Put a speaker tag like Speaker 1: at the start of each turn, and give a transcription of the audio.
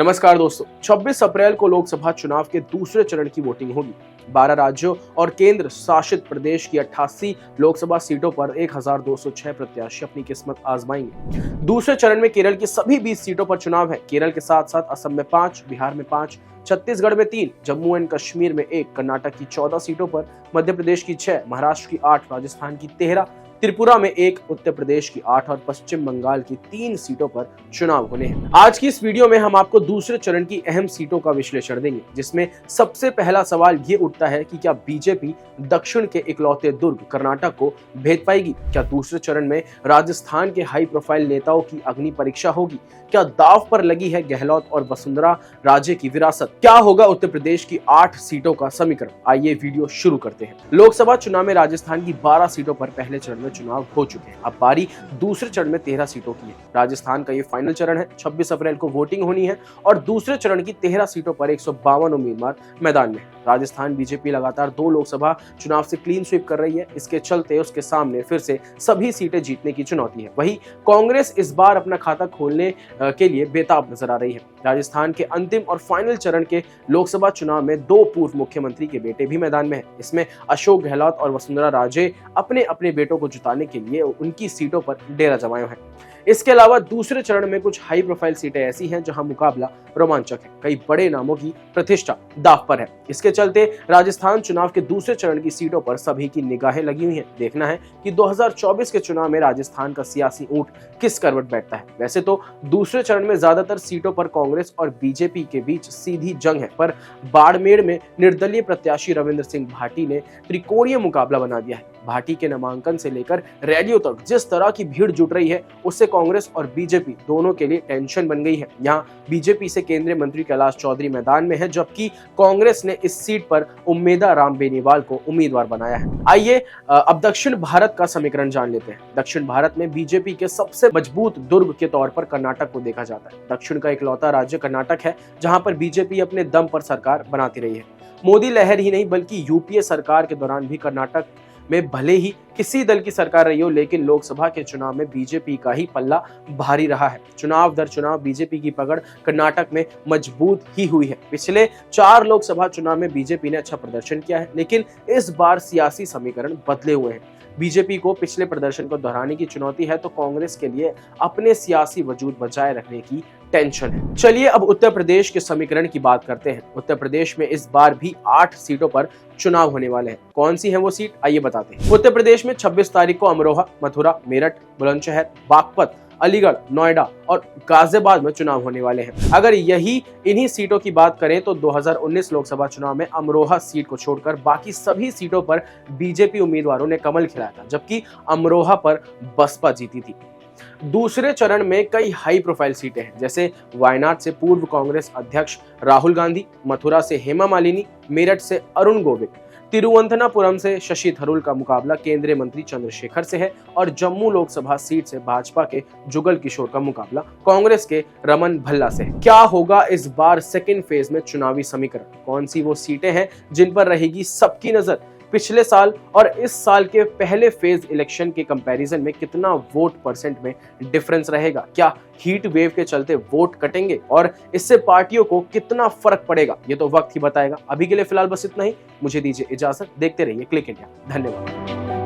Speaker 1: नमस्कार दोस्तों, 26 अप्रैल को लोकसभा चुनाव के दूसरे चरण की वोटिंग होगी। 12 राज्यों और केंद्र शासित प्रदेश की 88 लोकसभा सीटों पर 1206 प्रत्याशी अपनी किस्मत आजमाएंगे। दूसरे चरण में केरल की सभी 20 सीटों पर चुनाव है। केरल के साथ साथ असम में 5, बिहार में 5, छत्तीसगढ़ में 3, जम्मू एंड कश्मीर में 1, कर्नाटक की 14 सीटों पर, मध्य प्रदेश की 6, महाराष्ट्र की 8, राजस्थान की 13, त्रिपुरा में 1, उत्तर प्रदेश की 8 और पश्चिम बंगाल की 3 सीटों पर चुनाव होने हैं। आज की इस वीडियो में हम आपको दूसरे चरण की अहम सीटों का विश्लेषण देंगे, जिसमें सबसे पहला सवाल ये उठता है कि क्या बीजेपी दक्षिण के इकलौते दुर्ग कर्नाटक को भेद पाएगी? क्या दूसरे चरण में राजस्थान के हाई प्रोफाइल नेताओं की अग्नि परीक्षा होगी? क्या दांव पर लगी है गहलोत और वसुंधरा राजे की विरासत? क्या होगा उत्तर प्रदेश की 8 सीटों का समीकरण? आइए वीडियो शुरू करते हैं। लोकसभा चुनाव में राजस्थान की 12 सीटों पर पहले चरण में चुनाव हो चुके हैं। अब बारी दूसरे चरण में 13 सीटों की है। राजस्थान का ये फाइनल चरण है। 26 अप्रैल को वोटिंग होनी है और दूसरे चरण की 13 सीटों पर 152 उम्मीदवार मैदान में। राजस्थान बीजेपी लगातार 2 लोकसभा चुनाव से क्लीन स्वीप कर रही है। इसके चलते उसके सामने फिर से सभी सीटें जीतने की चुनौती है। वहीं कांग्रेस इस बार अपना खाता खोलने के लिए बेताब नजर आ रही है। राजस्थान के अंतिम और फाइनल चरण के लोकसभा चुनाव में 2 पूर्व मुख्यमंत्री के बेटे भी मैदान में हैं। इसमें अशोक गहलोत और वसुंधरा राजे अपने अपने बेटों को जिताने के लिए उनकी सीटों पर डेरा जमाए हैं। इसके अलावा दूसरे चरण में कुछ हाई प्रोफाइल सीटें ऐसी हैं जहां मुकाबला रोमांचक है। कई बड़े नामों की प्रतिष्ठा दांव पर है। इसके चलते राजस्थान चुनाव के दूसरे चरण की सीटों पर सभी की निगाहें लगी हुई हैं। देखना है कि 2024 के चुनाव में राजस्थान का सियासी ऊंट किस करवट बैठता है। वैसे तो दूसरे चरण में ज्यादातर सीटों पर कांग्रेस और बीजेपी के बीच सीधी जंग है, पर बाड़मेर में निर्दलीय प्रत्याशी रविंद्र सिंह भाटी ने त्रिकोणीय मुकाबला बना दिया है। भाटी के नामांकन से लेकर रैलियों तक जिस तरह की भीड़ जुट रही है, उससे कांग्रेस और बीजेपी दोनों के लिए टेंशन बन गई है। यहाँ बीजेपी से केंद्रीय मंत्री कैलाश चौधरी मैदान में है, जबकि कांग्रेस ने इस सीट पर उम्मेदा राम बेनीवाल को उम्मीदवार बनाया है। आइए अब दक्षिण भारत का समीकरण जान लेते हैं। दक्षिण भारत में बीजेपी के सबसे मजबूत दुर्ग के तौर पर कर्नाटक को देखा जाता है। दक्षिण का इकलौता राज्य कर्नाटक है, जहां पर बीजेपी अपने दम पर सरकार बनाती रही है। मोदी लहर ही नहीं बल्कि यूपीए सरकार के दौरान भी कर्नाटक में भले ही किसी दल की सरकार रही हो, लेकिन लोकसभा के चुनाव में बीजेपी का ही पल्ला भारी रहा है। चुनाव दर चुनाव बीजेपी की पकड़ कर्नाटक में मजबूत ही हुई है। पिछले 4 लोकसभा चुनाव में बीजेपी ने अच्छा प्रदर्शन किया है, लेकिन इस बार सियासी समीकरण बदले हुए हैं। बीजेपी को पिछले प्रदर्शन को दोहराने की चुनौती है, तो कांग्रेस के लिए अपने सियासी वजूद बचाए रखने की टेंशन है। चलिए अब उत्तर प्रदेश के समीकरण की बात करते हैं। उत्तर प्रदेश में इस बार भी 8 सीटों पर चुनाव होने वाले हैं। कौन सी है वो सीट, आइए बताते हैं। उत्तर प्रदेश में 26 तारीख को अमरोहा, मथुरा, मेरठ, बुलंदशहर, बागपत, अलीगढ़, नोएडा और गाजियाबाद में चुनाव होने वाले हैं। अगर इन्हीं सीटों की बात करें तो 2019 लोकसभा चुनाव में अमरोहा सीट को छोड़कर बाकी सभी सीटों पर बीजेपी उम्मीदवारों ने कमल खिलाया था, जबकि अमरोहा पर बसपा जीती थी। दूसरे चरण में कई हाई प्रोफाइल सीटें हैं, जैसे वायनाड से पूर्व कांग्रेस अध्यक्ष राहुल गांधी, मथुरा से हेमा मालिनी, मेरठ से अरुण गोविल, तिरुवंतनापुरम से शशि थरूर का मुकाबला केंद्रीय मंत्री चंद्रशेखर से है और जम्मू लोकसभा सीट से भाजपा के जुगल किशोर का मुकाबला कांग्रेस के रमन भल्ला से है। क्या होगा इस बार सेकेंड फेज में चुनावी समीकरण? कौन सी वो सीटें हैं जिन पर रहेगी सबकी नजर? पिछले साल और इस साल के पहले फेज इलेक्शन के कंपैरिजन में कितना वोट परसेंट में डिफरेंस रहेगा? क्या हीट वेव के चलते वोट कटेंगे और इससे पार्टियों को कितना फर्क पड़ेगा? ये तो वक्त ही बताएगा। अभी के लिए फिलहाल बस इतना ही। मुझे दीजिए इजाजत। देखते रहिए क्लिक इंडिया। धन्यवाद।